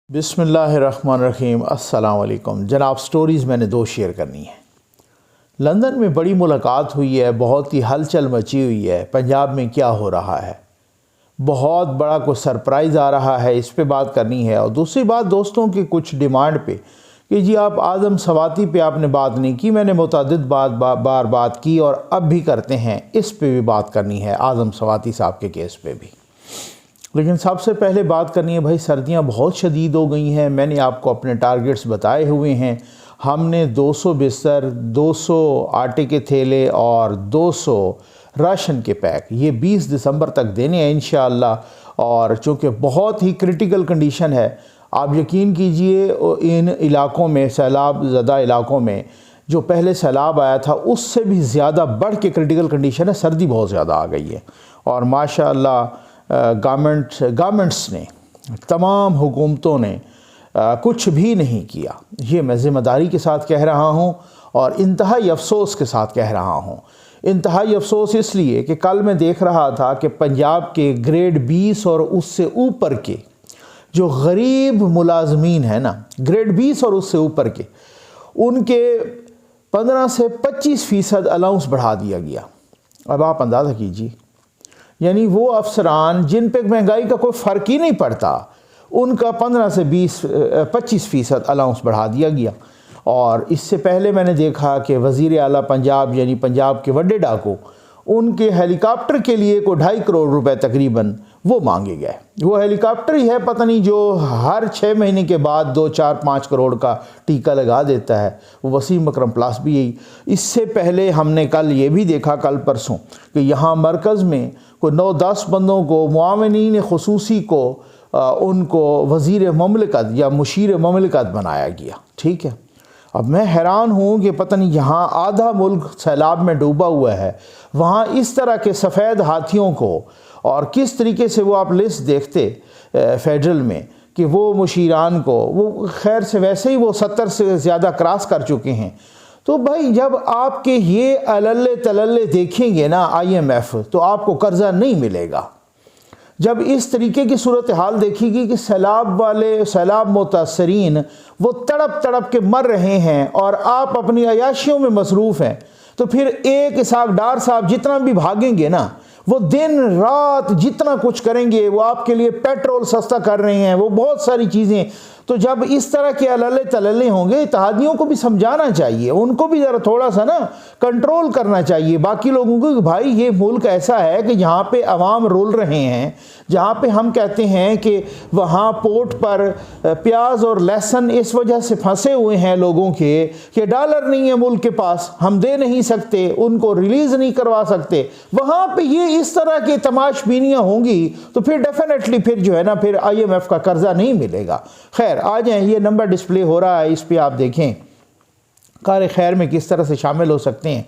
بسم اللہ الرحمن الرحیم۔ السلام علیکم جناب، سٹوریز میں نے دو شیئر کرنی ہے۔ لندن میں بڑی ملاقات ہوئی ہے، بہت ہی ہلچل مچی ہوئی ہے۔ پنجاب میں کیا ہو رہا ہے، بہت بڑا کوئی سرپرائز آ رہا ہے، اس پہ بات کرنی ہے۔ اور دوسری بات دوستوں کی کچھ ڈیمانڈ پہ کہ جی آپ اعظم سواتی پہ آپ نے بات نہیں کی، میں نے متعدد بار بات کی اور اب بھی کرتے ہیں، اس پہ بھی بات کرنی ہے، اعظم سواتی صاحب کے کیس پہ بھی۔ لیکن سب سے پہلے بات کرنی ہے بھائی، سردیاں بہت شدید ہو گئی ہیں۔ میں نے آپ کو اپنے ٹارگٹس بتائے ہوئے ہیں۔ ہم نے 200 بستر، 200 آٹے کے تھیلے اور 200 راشن کے پیک یہ 20 دسمبر تک دینے ہیں انشاءاللہ۔ اور چونکہ بہت ہی کرٹیکل کنڈیشن ہے، آپ یقین کیجئے ان علاقوں میں، سیلاب زدہ علاقوں میں جو پہلے سیلاب آیا تھا اس سے بھی زیادہ بڑھ کے کرٹیکل کنڈیشن ہے، سردی بہت زیادہ آ گئی ہے۔ اور ماشاءاللہ گورنمنٹس نے، تمام حکومتوں نے کچھ بھی نہیں کیا۔ یہ میں ذمہ داری کے ساتھ کہہ رہا ہوں اور انتہائی افسوس کے ساتھ کہہ رہا ہوں۔ انتہائی افسوس اس لیے کہ کل میں دیکھ رہا تھا کہ پنجاب کے گریڈ 20 اور اس سے اوپر کے جو غریب ملازمین ہیں نا، گریڈ 20 اور اس سے اوپر کے، ان کے 15 سے 25% الاؤنس بڑھا دیا گیا۔ اب آپ اندازہ کیجیے، یعنی وہ افسران جن پہ مہنگائی کا کوئی فرق ہی نہیں پڑتا، ان کا 15 سے 25% الاؤنس بڑھا دیا گیا۔ اور اس سے پہلے میں نے دیکھا کہ وزیر اعلیٰ پنجاب یعنی پنجاب کے وڈے ڈاکو، ان کے ہیلی کاپٹر کے لیے کوئی 2.5 کروڑ روپے تقریباً وہ مانگے گئے۔ وہ ہیلی کاپٹر ہی ہے پتہ نہیں جو ہر 6 مہینے کے بعد 2، 4، 5 کروڑ کا ٹیکہ لگا دیتا ہے۔ وہ وسیم اکرم پلاس بھی یہی۔ اس سے پہلے ہم نے کل یہ بھی دیکھا، کل پرسوں، کہ یہاں مرکز میں کوئی 9-10 بندوں کو، معاونین خصوصی کو، ان کو وزیر مملکت یا مشیر مملکت بنایا گیا۔ ٹھیک ہے، اب میں حیران ہوں کہ پتہ نہیں یہاں آدھا ملک سیلاب میں ڈوبا ہوا ہے، وہاں اس طرح کے سفید ہاتھیوں کو، اور کس طریقے سے وہ آپ لسٹ دیکھتے فیڈرل میں کہ وہ مشیران کو، وہ خیر سے ویسے ہی وہ 70 سے زیادہ کراس کر چکے ہیں۔ تو بھائی جب آپ کے یہ عللے تللے دیکھیں گے نا IMF، تو آپ کو قرضہ نہیں ملے گا۔ جب اس طریقے کی صورتحال دیکھے گی کہ سیلاب متاثرین وہ تڑپ تڑپ کے مر رہے ہیں اور آپ اپنی عیاشیوں میں مصروف ہیں، تو پھر ایک اسحاق ڈار صاحب جتنا بھی بھاگیں گے نا، وہ دن رات جتنا کچھ کریں گے، وہ آپ کے لیے پیٹرول سستا کر رہے ہیں، وہ بہت ساری چیزیں۔ تو جب اس طرح کے عللے تللے ہوں گے، اتحادیوں کو بھی سمجھانا چاہیے، ان کو بھی ذرا تھوڑا سا نا کنٹرول کرنا چاہیے باقی لوگوں کو کہ بھائی یہ ملک ایسا ہے کہ جہاں پہ عوام رول رہے ہیں، جہاں پہ ہم کہتے ہیں کہ وہاں پورٹ پر پیاز اور لہسن اس وجہ سے پھنسے ہوئے ہیں لوگوں کے کہ ڈالر نہیں ہے ملک کے پاس، ہم دے نہیں سکتے، ان کو ریلیز نہیں کروا سکتے، وہاں پہ یہ اس طرح کی تماش بینیاں ہوں گی تو پھر ڈیفینیٹلی پھر جو ہے نا پھر IMF کا قرضہ نہیں ملے گا۔ خیر آ جائیں، یہ نمبر ڈسپلے ہو رہا ہے، اس پہ آپ دیکھیں کار خیر میں کس طرح سے شامل ہو سکتے ہیں۔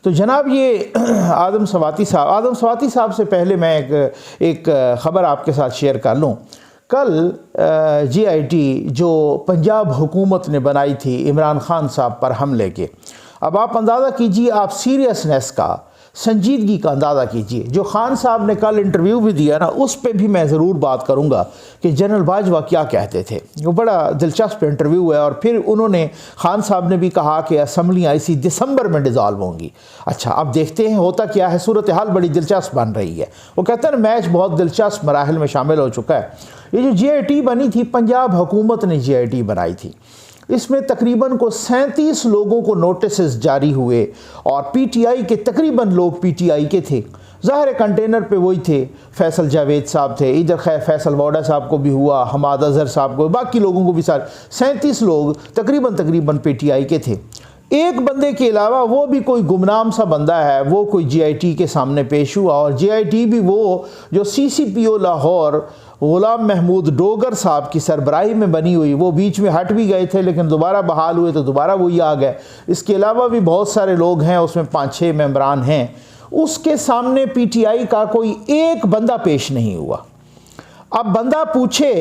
تو جناب یہ اعظم سواتی صاحب سے پہلے میں ایک خبر آپ کے ساتھ شیئر کر لوں۔ کل GIT جو پنجاب حکومت نے بنائی تھی عمران خان صاحب پر حملے کے، اب آپ اندازہ کیجئے، آپ سیریسنس کا، سنجیدگی کا اندازہ کیجئے۔ جو خان صاحب نے کل انٹرویو بھی دیا نا، اس پہ بھی میں ضرور بات کروں گا کہ جنرل باجوہ کیا کہتے تھے۔ وہ بڑا دلچسپ انٹرویو ہے، اور پھر انہوں نے، خان صاحب نے بھی کہا کہ اسمبلیاں اسی دسمبر میں ڈیزالو ہوں گی۔ اچھا اب دیکھتے ہیں ہوتا کیا ہے، صورتحال بڑی دلچسپ بن رہی ہے۔ وہ کہتے ہیں میچ بہت دلچسپ مراحل میں شامل ہو چکا ہے۔ یہ جو GIT بنی تھی، پنجاب حکومت نے GIT بنائی تھی، اس میں تقریباً 37 لوگوں کو نوٹسز جاری ہوئے، اور PTI کے تقریباً لوگ PTI کے تھے۔ ظاہر کنٹینر پہ وہی تھے، فیصل جاوید صاحب تھے، ادھر خیر فیصل واڈا صاحب کو بھی ہوا، حماد اظہر صاحب کو، باقی لوگوں کو بھی، 37 لوگ تقریباً PTI کے تھے۔ ایک بندے کے علاوہ وہ بھی کوئی گمنام سا بندہ ہے، وہ کوئی GIT کے سامنے پیش ہوا، اور GIT بھی وہ جو CCPO لاہور غلام محمود ڈوگر صاحب کی سربراہی میں بنی ہوئی، وہ بیچ میں ہٹ بھی گئے تھے لیکن دوبارہ بحال ہوئے تو دوبارہ وہی آ گئے۔ اس کے علاوہ بھی بہت سارے لوگ ہیں، اس میں 5-6 ممبران ہیں۔ اس کے سامنے PTI کا کوئی ایک بندہ پیش نہیں ہوا۔ اب بندہ پوچھے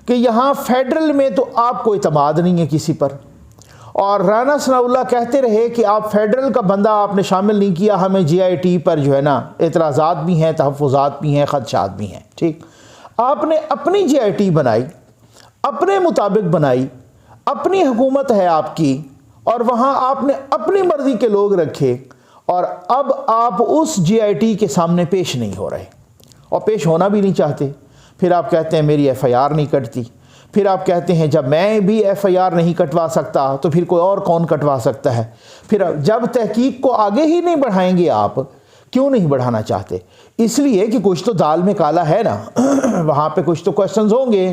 کہ یہاں فیڈرل میں تو آپ کو اعتماد نہیں ہے کسی پر، اور رانا ثناء اللہ کہتے رہے کہ آپ فیڈرل کا بندہ آپ نے شامل نہیں کیا، ہمیں GIT پر جو ہے نا اعتراضات بھی ہیں، تحفظات بھی ہیں، خدشات بھی ہیں۔ ٹھیک، آپ نے اپنی GIT بنائی، اپنے مطابق بنائی، اپنی حکومت ہے آپ کی، اور وہاں آپ نے اپنی مرضی کے لوگ رکھے، اور اب آپ اس جے آئی ٹی کے سامنے پیش نہیں ہو رہے اور پیش ہونا بھی نہیں چاہتے۔ پھر آپ کہتے ہیں میری ایف آئی آر نہیں کٹتی، پھر آپ کہتے ہیں جب میں بھی ایف آئی آر نہیں کٹوا سکتا تو پھر کوئی اور کون کٹوا سکتا ہے۔ پھر جب تحقیق کو آگے ہی نہیں بڑھائیں گے آپ، کیوں نہیں بڑھانا چاہتے؟ اس لیے کہ کچھ تو دال میں کالا ہے نا، وہاں پہ کچھ تو کوشچنز ہوں گے،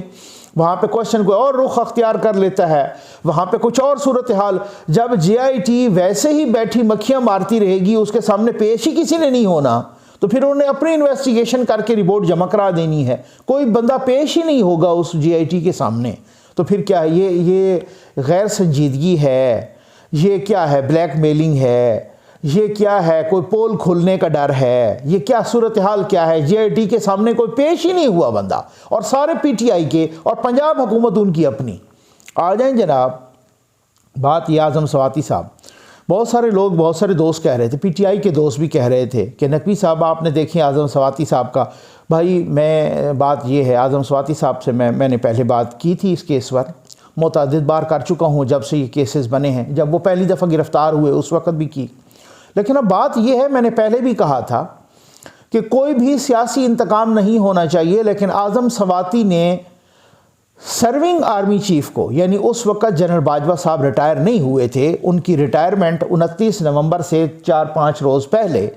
وہاں پہ کوشچن کوئی اور رخ اختیار کر لیتا ہے، وہاں پہ کچھ اور صورتحال۔ جب جے آئی ٹی ویسے ہی بیٹھی مکھیاں مارتی رہے گی، اس کے سامنے پیش ہی کسی نے نہیں ہونا، تو پھر انہوں نے اپنی انویسٹیگیشن کر کے رپورٹ جمع کرا دینی ہے، کوئی بندہ پیش ہی نہیں ہوگا اس جے آئی ٹی کے سامنے، تو پھر کیا ہے؟ یہ غیر سنجیدگی ہے، یہ کیا ہے؟ بلیک میلنگ ہے، یہ کیا ہے؟ کوئی پول کھلنے کا ڈر ہے، یہ کیا صورتحال کیا ہے؟ جے آئی ٹی کے سامنے کوئی پیش ہی نہیں ہوا بندہ، اور سارے پی ٹی آئی کے اور پنجاب حکومت ان کی اپنی۔ آ جائیں جناب، بات یہ اعظم سواتی صاحب، بہت سارے لوگ، بہت سارے دوست کہہ رہے تھے، پی ٹی آئی کے دوست بھی کہہ رہے تھے کہ نقوی صاحب آپ نے دیکھیں اعظم سواتی صاحب کا۔ بھائی میں بات یہ ہے، اعظم سواتی صاحب سے میں نے پہلے بات کی تھی اس کیس پر، متعدد بار کر چکا ہوں جب سے یہ کیسز بنے ہیں، جب وہ پہلی دفعہ گرفتار ہوئے اس وقت بھی کی۔ لیکن اب بات یہ ہے، میں نے پہلے بھی کہا تھا کہ کوئی بھی سیاسی انتقام نہیں ہونا چاہیے، لیکن اعظم سواتی نے سرونگ آرمی چیف کو، یعنی اس وقت جنرل باجوہ صاحب ریٹائر نہیں ہوئے تھے، ان کی ریٹائرمنٹ 29 نومبر سے 4-5 روز پہلے،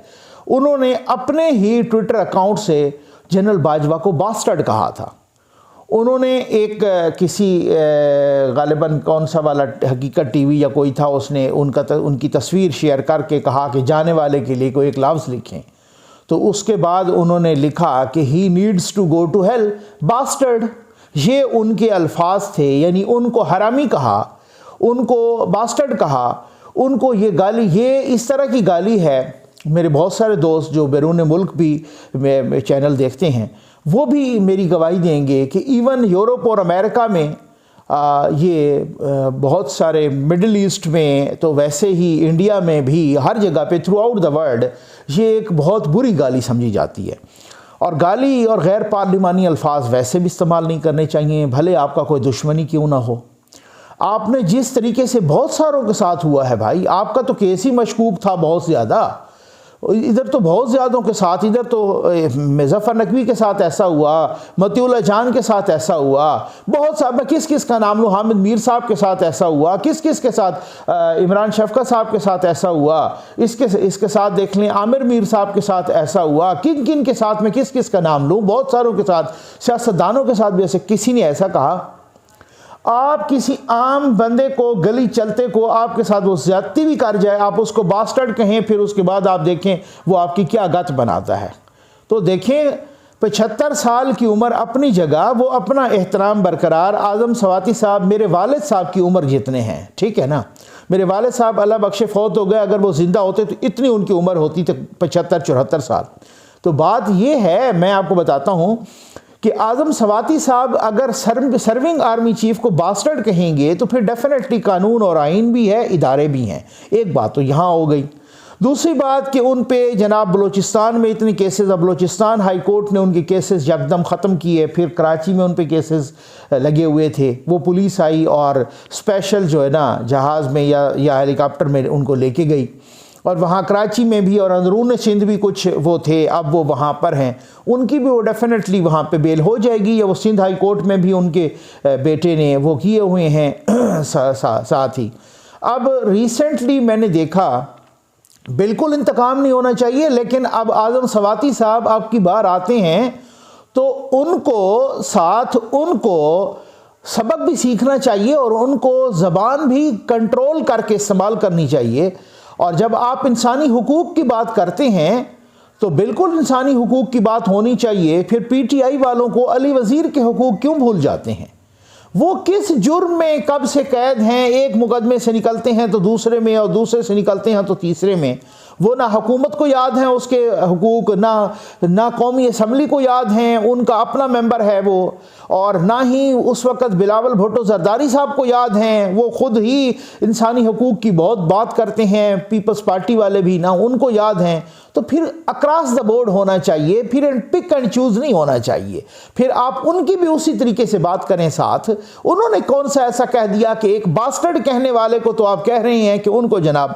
انہوں نے اپنے ہی ٹویٹر اکاؤنٹ سے جنرل باجوہ کو باسٹرڈ کہا تھا۔ انہوں نے ایک کسی غالباً کون سا والا حقیقت ٹی وی یا کوئی تھا، اس نے ان کی تصویر شیئر کر کے کہا کہ جانے والے کے لیے کوئی ایک لفظ لکھیں، تو اس کے بعد انہوں نے لکھا کہ he needs to go to hell bastard. یہ ان کے الفاظ تھے، یعنی ان کو حرامی کہا، ان کو باسٹرڈ کہا، ان کو یہ گالی، یہ اس طرح کی گالی ہے۔ میرے بہت سارے دوست جو بیرون ملک بھی چینل دیکھتے ہیں، وہ بھی میری گواہی دیں گے کہ ایون یورپ اور امریکہ میں یہ بہت سارے مڈل ایسٹ میں، تو ویسے ہی انڈیا میں بھی، ہر جگہ پہ تھرو آؤٹ دا ورلڈ یہ ایک بہت بری گالی سمجھی جاتی ہے۔ اور گالی اور غیر پارلیمانی الفاظ ویسے بھی استعمال نہیں کرنے چاہیے، بھلے آپ کا کوئی دشمنی کیوں نہ ہو۔ آپ نے جس طریقے سے بہت ساروں کے ساتھ ہوا ہے بھائی، آپ کا تو کیس ہی مشکوک تھا بہت زیادہ، ادھر تو بہت زیادوں کے ساتھ، ادھر تو مظفر نقوی کے ساتھ ایسا ہوا، مطیع اللہ جان کے ساتھ ایسا ہوا، بہت سا، میں کس کس کا نام لوں، حامد میر صاحب کے ساتھ ایسا ہوا، کس کس کے ساتھ، عمران شفقت صاحب کے ساتھ ایسا ہوا، اس کے ساتھ دیکھ لیں عامر میر صاحب کے ساتھ ایسا ہوا، کن کن کے ساتھ میں کس کس کا نام لوں، بہت ساروں کے ساتھ، سیاستدانوں کے ساتھ بھی ایسے کسی نے ایسا کہا؟ آپ کسی عام بندے کو، گلی چلتے کو آپ کے ساتھ وہ زیادتی بھی کر جائے، آپ اس کو باسٹرڈ کہیں، پھر اس کے بعد آپ دیکھیں وہ آپ کی کیا گت بناتا ہے۔ تو دیکھیں 75 سال کی عمر اپنی جگہ، وہ اپنا احترام برقرار۔ اعظم سواتی صاحب میرے والد صاحب کی عمر جتنے ہیں، ٹھیک ہے نا، میرے والد صاحب اللہ بخشے فوت ہو گئے، اگر وہ زندہ ہوتے تو اتنی ان کی عمر ہوتی تھی 75-74 سال۔ تو بات یہ ہے، میں آپ کو بتاتا ہوں کہ اعظم سواتی صاحب اگر سرونگ آرمی چیف کو باسٹرڈ کہیں گے تو پھر ڈیفینیٹلی قانون اور آئین بھی ہے، ادارے بھی ہیں۔ ایک بات تو یہاں ہو گئی۔ دوسری بات کہ ان پہ جناب بلوچستان میں اتنے کیسز، اب بلوچستان ہائی کورٹ نے ان کے کیسز یکدم ختم کیے، پھر کراچی میں ان پہ کیسز لگے ہوئے تھے، وہ پولیس آئی اور اسپیشل جو ہے نا جہاز میں یا ہیلی کاپٹر میں ان کو لے کے گئی، اور وہاں کراچی میں بھی اور اندرون سندھ بھی کچھ وہ تھے، اب وہ وہاں پر ہیں، ان کی بھی وہ ڈیفینیٹلی وہاں پہ بیل ہو جائے گی، یا وہ سندھ ہائی کورٹ میں بھی ان کے بیٹے نے وہ کیے ہوئے ہیں ساتھ ہی۔ اب ریسنٹلی میں نے دیکھا، بالکل انتقام نہیں ہونا چاہیے، لیکن اب اعظم سواتی صاحب آپ کی بار آتے ہیں تو ان کو سبق بھی سیکھنا چاہیے، اور ان کو زبان بھی کنٹرول کر کے استعمال کرنی چاہیے۔ اور جب آپ انسانی حقوق کی بات کرتے ہیں تو بالکل انسانی حقوق کی بات ہونی چاہیے۔ پھر پی ٹی آئی والوں کو علی وزیر کے حقوق کیوں بھول جاتے ہیں؟ وہ کس جرم میں کب سے قید ہیں؟ ایک مقدمے سے نکلتے ہیں تو دوسرے میں، اور دوسرے سے نکلتے ہیں تو تیسرے میں۔ وہ نہ حکومت کو یاد ہیں اس کے حقوق، نہ قومی اسمبلی کو یاد ہیں، ان کا اپنا ممبر ہے وہ، اور نہ ہی اس وقت بلاول بھٹو زرداری صاحب کو یاد ہیں، وہ خود ہی انسانی حقوق کی بہت بات کرتے ہیں، پیپلز پارٹی والے بھی، نہ ان کو یاد ہیں۔ تو پھر اکراس دا بورڈ ہونا چاہیے، پھر پک اینڈ چوز نہیں ہونا چاہیے، پھر آپ ان کی بھی اسی طریقے سے بات کریں ساتھ۔ انہوں نے کون سا ایسا کہہ دیا کہ ایک باسٹرڈ کہنے والے کو تو آپ کہہ رہے ہیں کہ ان کو جناب،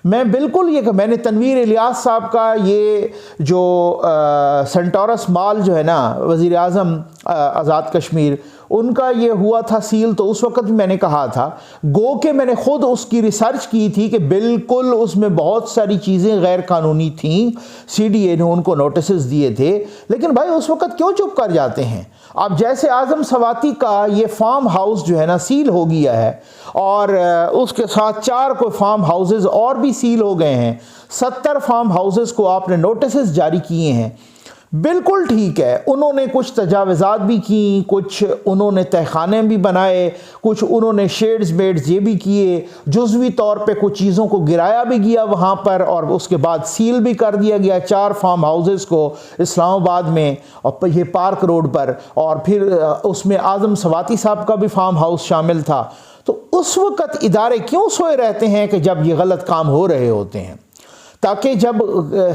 میں بالکل یہ کہ میں نے تنویر الیاس صاحب کا یہ جو سنٹورس مال جو ہے نا وزیر اعظم آزاد کشمیر، ان کا یہ ہوا تھا سیل، تو اس وقت میں نے کہا تھا، گو کہ میں نے خود اس کی ریسرچ کی تھی کہ بالکل اس میں بہت ساری چیزیں غیر قانونی تھیں، سی ڈی اے نے ان کو نوٹسز دیے تھے، لیکن بھائی اس وقت کیوں چپ کر جاتے ہیں؟ اب جیسے اعظم سواتی کا یہ فارم ہاؤس جو ہے نا سیل ہو گیا ہے، اور اس کے ساتھ 4 کوئی فارم ہاؤسز اور بھی سیل ہو گئے ہیں، 70 فارم ہاؤسز کو آپ نے نوٹسز جاری کیے ہیں، بالکل ٹھیک ہے، انہوں نے کچھ تجاوزات بھی کی، کچھ انہوں نے تہخانے بھی بنائے، کچھ انہوں نے شیڈز بیڈز یہ بھی کیے، جزوی طور پہ کچھ چیزوں کو گرایا بھی گیا وہاں پر، اور اس کے بعد سیل بھی کر دیا گیا 4 فارم ہاؤسز کو اسلام آباد میں اور یہ پارک روڈ پر، اور پھر اس میں اعظم سواتی صاحب کا بھی فارم ہاؤس شامل تھا۔ تو اس وقت ادارے کیوں سوئے رہتے ہیں کہ جب یہ غلط کام ہو رہے ہوتے ہیں، تاکہ جب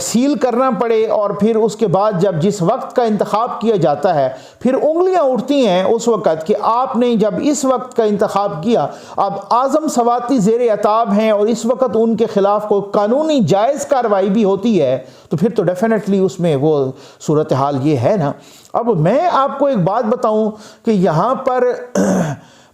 سیل کرنا پڑے اور پھر اس کے بعد جب جس وقت کا انتخاب کیا جاتا ہے پھر انگلیاں اٹھتی ہیں اس وقت کہ آپ نے جب اس وقت کا انتخاب کیا، اب اعظم سواتی زیر عتاب ہیں اور اس وقت ان کے خلاف کوئی قانونی جائز کارروائی بھی ہوتی ہے، تو پھر تو ڈیفینیٹلی اس میں وہ صورتحال یہ ہے نا۔ اب میں آپ کو ایک بات بتاؤں کہ یہاں پر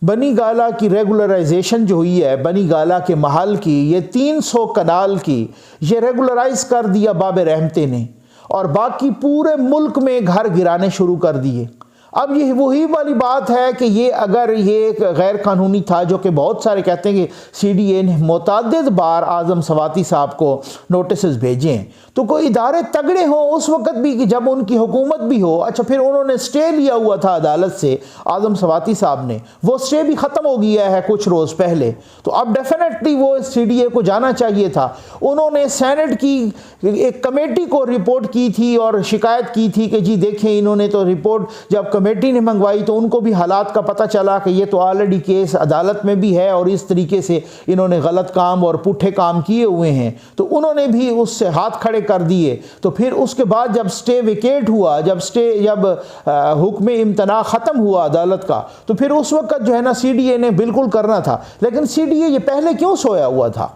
بنی گالہ کی ریگولرائزیشن جو ہوئی ہے، بنی گالہ کے محل کی، یہ 300 کنال کی یہ ریگولرائز کر دیا باب رحمتے نے، اور باقی پورے ملک میں گھر گرانے شروع کر دیے۔ اب یہ وہی والی بات ہے کہ یہ اگر یہ غیر قانونی تھا، جو کہ بہت سارے کہتے ہیں کہ سی ڈی اے نے متعدد بار اعظم سواتی صاحب کو نوٹسز بھیجے ہیں، تو کوئی ادارے تگڑے ہوں اس وقت بھی کہ جب ان کی حکومت بھی ہو۔ اچھا، پھر انہوں نے سٹے لیا ہوا تھا عدالت سے اعظم سواتی صاحب نے، وہ سٹے بھی ختم ہو گیا ہے کچھ روز پہلے، تو اب ڈیفینیٹلی وہ سی ڈی اے کو جانا چاہیے تھا۔ انہوں نے سینٹ کی ایک کمیٹی کو رپورٹ کی تھی اور شکایت کی تھی کہ جی دیکھیں، انہوں نے تو رپورٹ جب کمیٹی نے منگوائی تو ان کو بھی حالات کا پتہ چلا کہ یہ تو آلریڈی کیس عدالت میں بھی ہے اور اس طریقے سے انہوں نے غلط کام اور پٹھے کام کیے ہوئے ہیں، تو انہوں نے بھی اس سے ہاتھ کھڑے کر دیے۔ تو پھر اس کے بعد جب سٹے ویکیٹ ہوا، جب حکم امتناع ختم ہوا عدالت کا، تو پھر اس وقت جو ہے نا سی ڈی اے نے بالکل کرنا تھا، لیکن سی ڈی اے یہ پہلے کیوں سویا ہوا تھا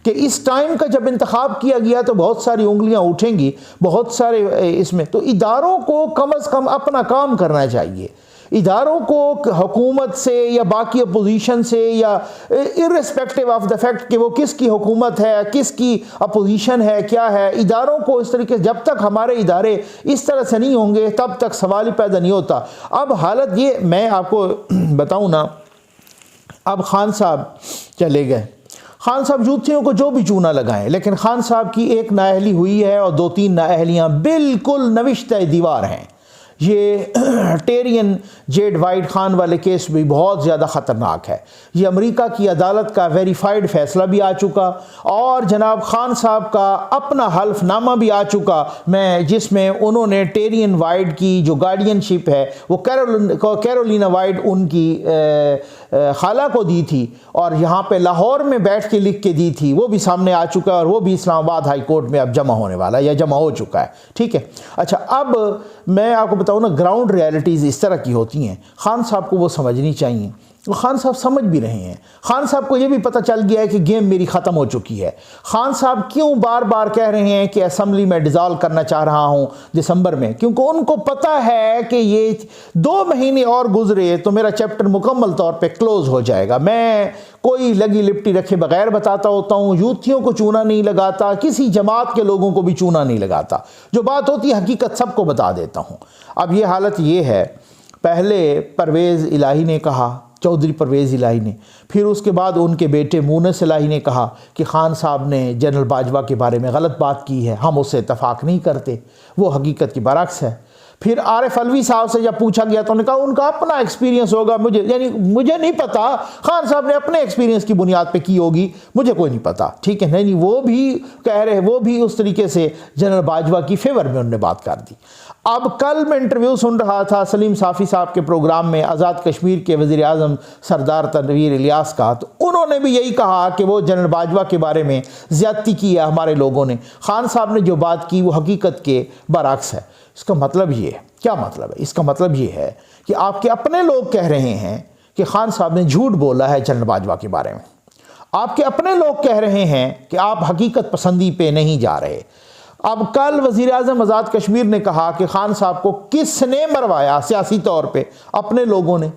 کہ اس ٹائم کا جب انتخاب کیا گیا تو بہت ساری انگلیاں اٹھیں گی، بہت سارے اس میں، تو اداروں کو کم از کم اپنا کام کرنا چاہیے۔ اداروں کو حکومت سے یا باقی اپوزیشن سے یا ارسپیکٹو آف دا فیکٹ کہ وہ کس کی حکومت ہے، کس کی اپوزیشن ہے، کیا ہے، اداروں کو اس طریقے، جب تک ہمارے ادارے اس طرح سے نہیں ہوں گے تب تک سوال ہی پیدا نہیں ہوتا۔ اب حالت یہ میں آپ کو بتاؤں نا، اب خان صاحب چلے گئے، خان صاحب جوتیوں کو جو بھی چونا لگائیں، لیکن خان صاحب کی ایک نااہلی ہوئی ہے اور 2-3 نااہلیاں بالکل نوشتہ دیوار ہیں۔ یہ ٹیرین جیڈ وائٹ خان والے کیس بھی بہت زیادہ خطرناک ہے، یہ امریکہ کی عدالت کا ویریفائڈ فیصلہ بھی آ چکا، اور جناب خان صاحب کا اپنا حلف نامہ بھی آ چکا، جس میں انہوں نے ٹیرین وائٹ کی جو گارڈین شپ ہے وہ کیرولینا وائٹ ان کی خالہ کو دی تھی، اور یہاں پہ لاہور میں بیٹھ کے لکھ کے دی تھی، وہ بھی سامنے آ چکا ہے، اور وہ بھی اسلام آباد ہائی کورٹ میں اب جمع ہونے والا ہے یا جمع ہو چکا ہے، ٹھیک ہے۔ اچھا، اب میں آپ کو بتاؤں نا، گراؤنڈ ریالٹیز اس طرح کی ہوتی ہیں، خان صاحب کو وہ سمجھنی چاہیے، خان صاحب سمجھ بھی رہے ہیں۔ خان صاحب کو یہ بھی پتہ چل گیا ہے کہ گیم میری ختم ہو چکی ہے۔ خان صاحب کیوں بار بار کہہ رہے ہیں کہ اسمبلی میں ڈیزالو کرنا چاہ رہا ہوں دسمبر میں، کیونکہ ان کو پتہ ہے کہ یہ 2 مہینے اور گزرے تو میرا چیپٹر مکمل طور پہ کلوز ہو جائے گا۔ میں کوئی لگی لپٹی رکھے بغیر بتاتا ہوتا ہوں، یوتھیوں کو چونا نہیں لگاتا، کسی جماعت کے لوگوں کو بھی چونا نہیں لگاتا، جو بات ہوتی ہے حقیقت سب کو بتا دیتا ہوں۔ اب یہ حالت یہ ہے، پہلے پرویز الہی نے کہا، چودھری پرویز الہی نے، پھر اس کے بعد ان کے بیٹے مونس الہی نے کہا کہ خان صاحب نے جنرل باجوہ کے بارے میں غلط بات کی ہے، ہم اس سے اتفاق نہیں کرتے، وہ حقیقت کی برعکس ہے۔ پھر عارف علوی صاحب سے جب پوچھا گیا تو انہوں نے کہا ان کا اپنا ایکسپیرینس ہوگا، مجھے نہیں پتا، خان صاحب نے اپنے ایکسپیرینس کی بنیاد پہ کی ہوگی، مجھے کوئی نہیں پتا. ٹھیک ہے، نہیں وہ بھی کہہ رہے، وہ بھی اس طریقے سے جنرل باجوہ کی فیور میں انہوں نے بات کر دی. اب کل میں انٹرویو سن رہا تھا سلیم صافی صاحب کے پروگرام میں آزاد کشمیر کے وزیر اعظم سردار تنویر الیاس کا، تو انہوں نے بھی یہی کہا کہ وہ جنرل باجوہ کے بارے میں زیادتی کی ہے ہمارے لوگوں نے، خان صاحب نے جو بات کی وہ حقیقت کے برعکس ہے. اس کا مطلب یہ ہے، کیا مطلب ہے؟ اس کا مطلب یہ ہے کہ آپ کے اپنے لوگ کہہ رہے ہیں کہ خان صاحب نے جھوٹ بولا ہے جنرل باجوہ کے بارے میں. آپ کے اپنے لوگ کہہ رہے ہیں کہ آپ حقیقت پسندی پہ نہیں جا رہے. اب کل وزیر اعظم آزاد کشمیر نے کہا کہ خان صاحب کو کس نے مروایا سیاسی طور پہ؟ اپنے لوگوں نے،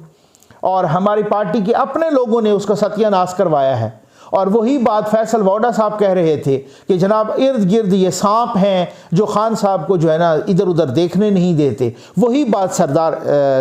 اور ہماری پارٹی کے اپنے لوگوں نے اس کا ستیہ ناش کروایا ہے. اور وہی بات فیصل ووڈا صاحب کہہ رہے تھے کہ جناب ارد گرد یہ سانپ ہیں جو خان صاحب کو جو ہے نا ادھر ادھر دیکھنے نہیں دیتے. وہی بات سردار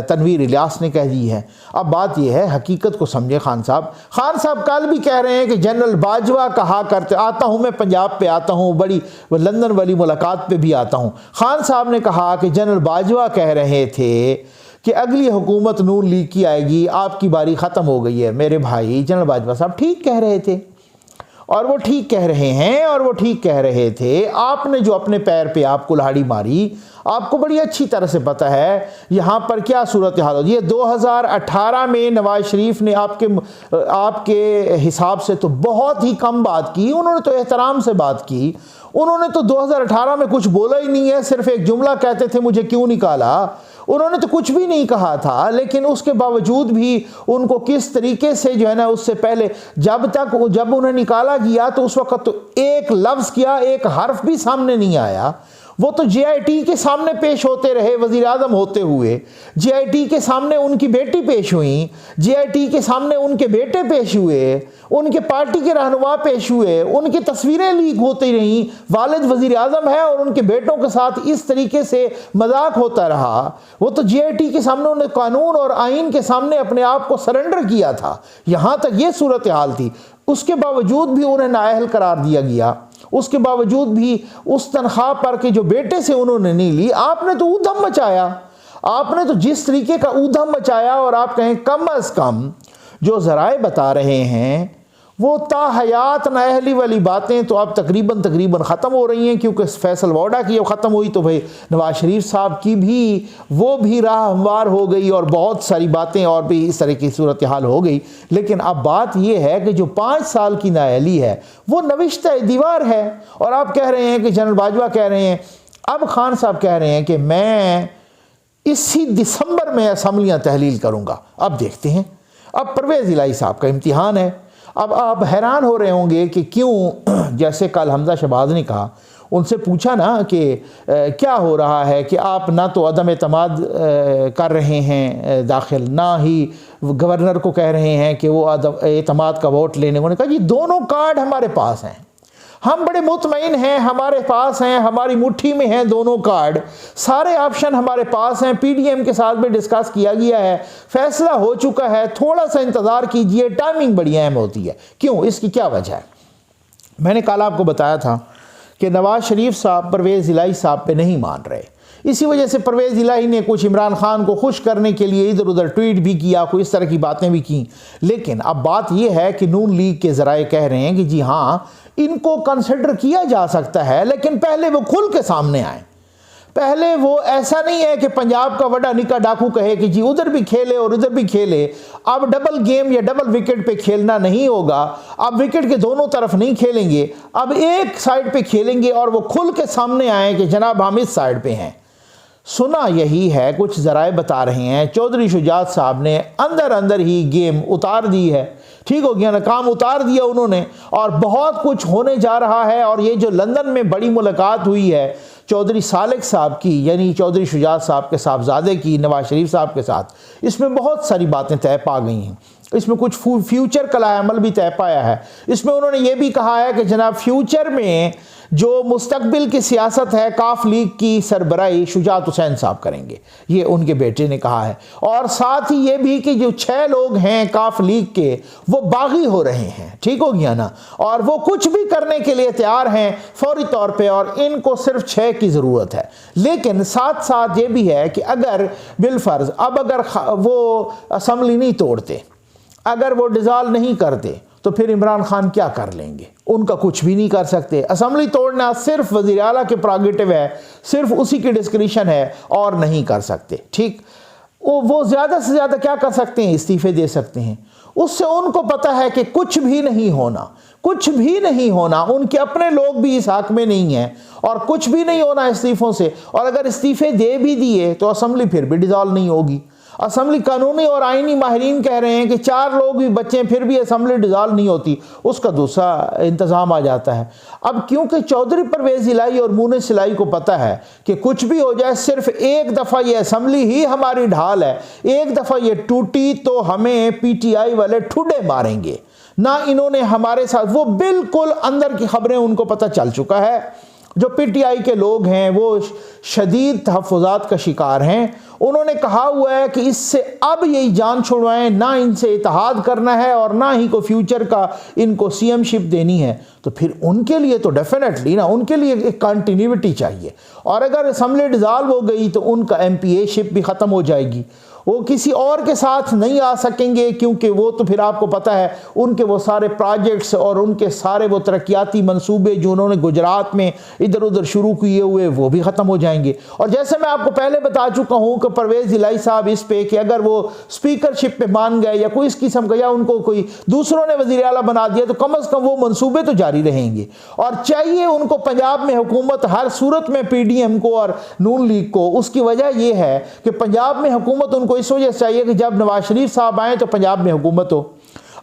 تنویر الیاس نے کہہ دی ہے. اب بات یہ ہے، حقیقت کو سمجھے خان صاحب. خان صاحب کل بھی کہہ رہے ہیں کہ جنرل باجوہ کہا کرتے، آتا ہوں میں پنجاب پہ آتا ہوں، بڑی لندن والی ملاقات پہ بھی آتا ہوں. خان صاحب نے کہا کہ جنرل باجوہ کہہ رہے تھے کہ اگلی حکومت نون لیگ کی آئے گی، آپ کی باری ختم ہو گئی ہے. میرے بھائی جنرل باجوہ صاحب ٹھیک کہہ رہے تھے، اور وہ ٹھیک کہہ رہے ہیں، اور وہ ٹھیک کہہ رہے تھے. آپ نے جو اپنے پیر پہ آپ کلہاڑی ماری، آپ کو بڑی اچھی طرح سے پتہ ہے یہاں پر کیا صورتحال ہوتی ہے. 2018 میں نواز شریف نے آپ کے حساب سے تو بہت ہی کم بات کی، انہوں نے تو احترام سے بات کی. انہوں نے تو 2018 میں کچھ بولا ہی نہیں ہے، صرف ایک جملہ کہتے تھے مجھے کیوں نکالا. انہوں نے تو کچھ بھی نہیں کہا تھا، لیکن اس کے باوجود بھی ان کو کس طریقے سے جو ہے نا، اس سے پہلے جب انہیں نکالا گیا تو اس وقت تو ایک لفظ کیا، ایک حرف بھی سامنے نہیں آیا. وہ تو جے آئی ٹی کے سامنے پیش ہوتے رہے وزیر اعظم ہوتے ہوئے، جے آئی ٹی کے سامنے ان کی بیٹی پیش ہوئیں، جے آئی ٹی کے سامنے ان کے بیٹے پیش ہوئے، ان کے پارٹی کے رہنما پیش ہوئے، ان کی تصویریں لیک ہوتی رہیں. والد وزیر اعظم ہے اور ان کے بیٹوں کے ساتھ اس طریقے سے مذاق ہوتا رہا. وہ تو جے آئی ٹی کے سامنے انہوں نے قانون اور آئین کے سامنے اپنے آپ کو سرنڈر کیا تھا. یہاں تک یہ صورتحال تھی. اس کے باوجود بھی انہیں نااہل قرار دیا گیا، اس کے باوجود بھی اس تنخواہ پر کہ جو بیٹے سے انہوں نے نہیں لی. آپ نے تو اودھم مچایا، آپ نے تو جس طریقے کا اودھم مچایا. اور آپ کہیں کم از کم جو ذرائع بتا رہے ہیں وہ تا حیات نااہلی والی باتیں تو اب تقریباً ختم ہو رہی ہیں، کیونکہ فیصل ووڈا کی جب ختم ہوئی تو بھائی نواز شریف صاحب کی بھی وہ بھی راہ ہموار ہو گئی، اور بہت ساری باتیں اور بھی اس طرح کی صورتحال ہو گئی. لیکن اب بات یہ ہے کہ جو 5 سال کی نااہلی ہے وہ نوشتہ دیوار ہے. اور آپ کہہ رہے ہیں کہ جنرل باجوہ کہہ رہے ہیں، اب خان صاحب کہہ رہے ہیں کہ میں اسی دسمبر میں اسمبلیاں تحلیل کروں گا. اب دیکھتے ہیں، اب پرویز الہی صاحب کا امتحان ہے. اب آپ حیران ہو رہے ہوں گے کہ کیوں، جیسے کل حمزہ شہباز نے کہا، ان سے پوچھا نا کہ کیا ہو رہا ہے کہ آپ نہ تو عدم اعتماد کر رہے ہیں داخل، نہ ہی گورنر کو کہہ رہے ہیں کہ وہ اعتماد کا ووٹ لینے. انہوں نے کہا جی دونوں کارڈ ہمارے پاس ہیں، ہم بڑے مطمئن ہیں، ہمارے پاس ہیں، ہماری مٹھی میں ہیں دونوں کارڈ، سارے آپشن ہمارے پاس ہیں. پی ڈی ایم کے ساتھ بھی ڈسکس کیا گیا ہے، فیصلہ ہو چکا ہے، تھوڑا سا انتظار کیجئے. ٹائمنگ بڑی اہم ہوتی ہے. کیوں؟ اس کی کیا وجہ ہے؟ میں نے کل آپ کو بتایا تھا کہ نواز شریف صاحب پرویز الہی صاحب پہ نہیں مان رہے. اسی وجہ سے پرویز الہی نے کچھ عمران خان کو خوش کرنے کے لیے ادھر ادھر ٹویٹ بھی کیا، کوئی اس طرح کی باتیں بھی کیں. لیکن اب بات یہ ہے کہ نون لیگ کے ذرائع کہہ رہے ہیں کہ جی ہاں ان کو کنسیڈر کیا جا سکتا ہے، لیکن پہلے وہ کھل کے سامنے آئیں. پہلے وہ ایسا نہیں ہے کہ پنجاب کا وڈا نکا ڈاکو کہے کہ جی ادھر بھی کھیلے اور ادھر بھی کھیلے. اب ڈبل گیم یا ڈبل وکٹ پہ کھیلنا نہیں ہوگا. اب وکٹ کے دونوں طرف نہیں کھیلیں گے، اب ایک سائیڈ پہ کھیلیں گے اور وہ کھل کے سامنے آئیں کہ جناب ہم اس سائیڈ پہ ہیں. سنا یہی ہے، کچھ ذرائع بتا رہے ہیں چودھری شجاعت صاحب نے اندر ہی گیم اتار دی ہے. ٹھیک ہو گیا نا، کام اتار دیا انہوں نے، اور بہت کچھ ہونے جا رہا ہے. اور یہ جو لندن میں بڑی ملاقات ہوئی ہے چودھری سالک صاحب کی، یعنی چودھری شجاعت صاحب کے صاحبزادے کی نواز شریف صاحب کے ساتھ، اس میں بہت ساری باتیں طے پا گئی ہیں. اس میں کچھ فیوچر کا عمل بھی طے پایا ہے. اس میں انہوں نے یہ بھی کہا ہے کہ جناب فیوچر میں جو مستقبل کی سیاست ہے کاف لیگ کی سربراہی شجاعت حسین صاحب کریں گے، یہ ان کے بیٹے نے کہا ہے۔ اور ساتھ ہی یہ بھی کہ جو 6 لوگ ہیں کاف لیگ کے وہ باغی ہو رہے ہیں، ٹھیک ہو گیا نا، اور وہ کچھ بھی کرنے کے لیے تیار ہیں فوری طور پہ، اور ان کو صرف 6 کی ضرورت ہے۔ لیکن ساتھ ساتھ یہ بھی ہے کہ اگر بالفرض اب اگر وہ اسمبلی نہیں توڑتے، اگر وہ ڈیزالو نہیں کرتے، تو پھر عمران خان کیا کر لیں گے؟ ان کا کچھ بھی نہیں کر سکتے۔ اسمبلی توڑنا صرف وزیر اعلیٰ کے پراگیٹو ہے، صرف اسی کی ڈسکریشن ہے، اور نہیں کر سکتے، ٹھیک۔ وہ زیادہ سے زیادہ کیا کر سکتے ہیں؟ استعفے دے سکتے ہیں۔ اس سے ان کو پتہ ہے کہ کچھ بھی نہیں ہونا، کچھ بھی نہیں ہونا، ان کے اپنے لوگ بھی اس حق میں نہیں ہیں، اور کچھ بھی نہیں ہونا استعفوں سے۔ اور اگر استعفے دے بھی دیے تو اسمبلی پھر بھی ڈیزالو نہیں ہوگی۔ اسمبلی قانونی اور آئینی ماہرین کہہ رہے ہیں کہ 4 لوگ بھی بچیں پھر بھی اسمبلی ڈیزالو نہیں ہوتی، اس کا دوسرا انتظام آ جاتا ہے۔ اب کیونکہ چودھری پرویز الہی اور مونس الہی کو پتہ ہے کہ کچھ بھی ہو جائے، صرف ایک دفعہ یہ اسمبلی ہی ہماری ڈھال ہے، ایک دفعہ یہ ٹوٹی تو ہمیں پی ٹی آئی والے ٹھڈے ماریں گے، نہ انہوں نے ہمارے ساتھ، وہ بالکل اندر کی خبریں ان کو پتہ چل چکا ہے۔ جو پی ٹی آئی کے لوگ ہیں وہ شدید تحفظات کا شکار ہیں۔ انہوں نے کہا ہوا ہے کہ اس سے اب یہی جان چھوڑوائیں، نہ ان سے اتحاد کرنا ہے اور نہ ہی کو فیوچر کا ان کو سی ایم شپ دینی ہے۔ تو پھر ان کے لیے تو ڈیفینیٹلی نا، ان کے لیے ایک کنٹینیوٹی چاہیے، اور اگر اسمبلی ڈیزالو ہو گئی تو ان کا ایم پی اے شپ بھی ختم ہو جائے گی۔ وہ کسی اور کے ساتھ نہیں آ سکیں گے، کیونکہ وہ تو پھر آپ کو پتہ ہے ان کے وہ سارے پروجیکٹس اور ان کے سارے وہ ترقیاتی منصوبے جو انہوں نے گجرات میں ادھر ادھر شروع کیے ہوئے وہ بھی ختم ہو جائیں گے۔ اور جیسے میں آپ کو پہلے بتا چکا ہوں کہ پرویز الہی صاحب اس پہ کہ اگر وہ اسپیکرشپ پہ مان گئے یا کوئی اس قسم کا، یا ان کو کوئی دوسروں نے وزیر اعلیٰ بنا دیا، تو کم از کم وہ منصوبے تو جاری رہیں گے۔ اور چاہیے ان کو پنجاب میں حکومت ہر صورت میں، پی ڈی ایم کو اور نون لیگ کو۔ اس کی وجہ یہ ہے کہ پنجاب میں حکومت ان کو اس وجہ سے چاہیے کہ جب نواز شریف صاحب آئیں تو پنجاب میں حکومت ہو۔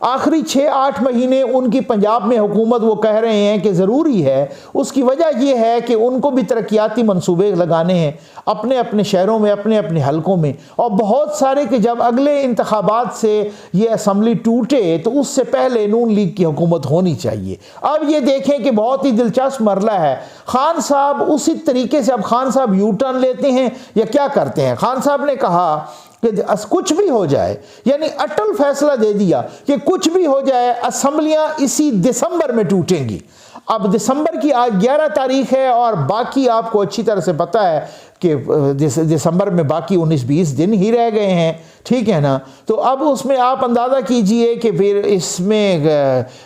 آخری 6-8 مہینے ان کی پنجاب میں حکومت وہ کہہ رہے ہیں کہ ضروری ہے۔ اس کی وجہ یہ ہے کہ ان کو بھی ترقیاتی منصوبے لگانے ہیں اپنے اپنے شہروں میں، اپنے اپنے حلقوں میں، اور بہت سارے کہ جب اگلے انتخابات سے یہ اسمبلی ٹوٹے تو اس سے پہلے نون لیگ کی حکومت ہونی چاہیے۔ اب یہ دیکھیں کہ بہت ہی دلچسپ مرحلہ ہے۔ خان صاحب اسی طریقے سے، اب خان صاحب یو ٹرن لیتے ہیں یا کیا کرتے ہیں؟ خان صاحب نے کہا کہ کچھ بھی ہو جائے، یعنی اٹل فیصلہ دے دیا کہ کچھ بھی ہو جائے اسمبلیاں اسی دسمبر میں ٹوٹیں گی۔ اب دسمبر کی آج 11 تاریخ ہے، اور باقی آپ کو اچھی طرح سے پتہ ہے کہ دسمبر میں باقی 19-20 دن ہی رہ گئے ہیں، ٹھیک ہے نا۔ تو اب اس میں آپ اندازہ کیجئے کہ پھر اس میں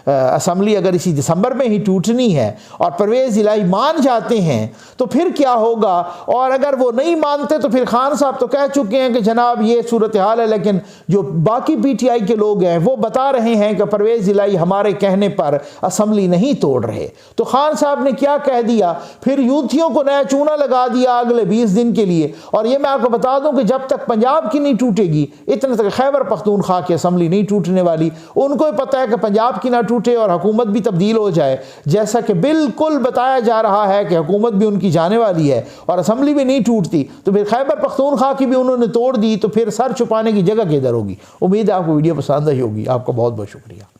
اسمبلی اگر اسی دسمبر میں ہی ٹوٹنی ہے اور پرویز الہی مان جاتے ہیں تو پھر کیا ہوگا؟ اور اگر وہ نہیں مانتے تو پھر خان صاحب تو کہہ چکے ہیں کہ جناب یہ صورتحال ہے، لیکن جو باقی پی ٹی آئی کے لوگ ہیں وہ بتا رہے ہیں کہ پرویز الہی ہمارے کہنے پر اسمبلی نہیں توڑ رہے۔ تو خان صاحب نے کیا کہہ دیا؟ پھر یوتھیوں کو نیا چونا لگا دیا اگلے 20 دن کے لیے۔ اور یہ میں آپ کو بتا دوں کہ جب تک پنجاب کی نہیں ٹوٹے گی، اتنے تک خیبر پختونخوا کی اسمبلی نہیں ٹوٹنے والی۔ ان کو پتہ ہے کہ پنجاب کی نہ ٹوٹے اور حکومت بھی تبدیل ہو جائے، جیسا کہ بالکل بتایا جا رہا ہے کہ حکومت بھی ان کی جانے والی ہے اور اسمبلی بھی نہیں ٹوٹتی، تو پھر خیبر پختونخوا کی بھی انہوں نے توڑ دی، تو پھر سر چھپانے کی جگہ کدھر ہوگی؟ امید ہے آپ کو ویڈیو پسند آئی ہوگی۔ آپ کا بہت بہت شکریہ۔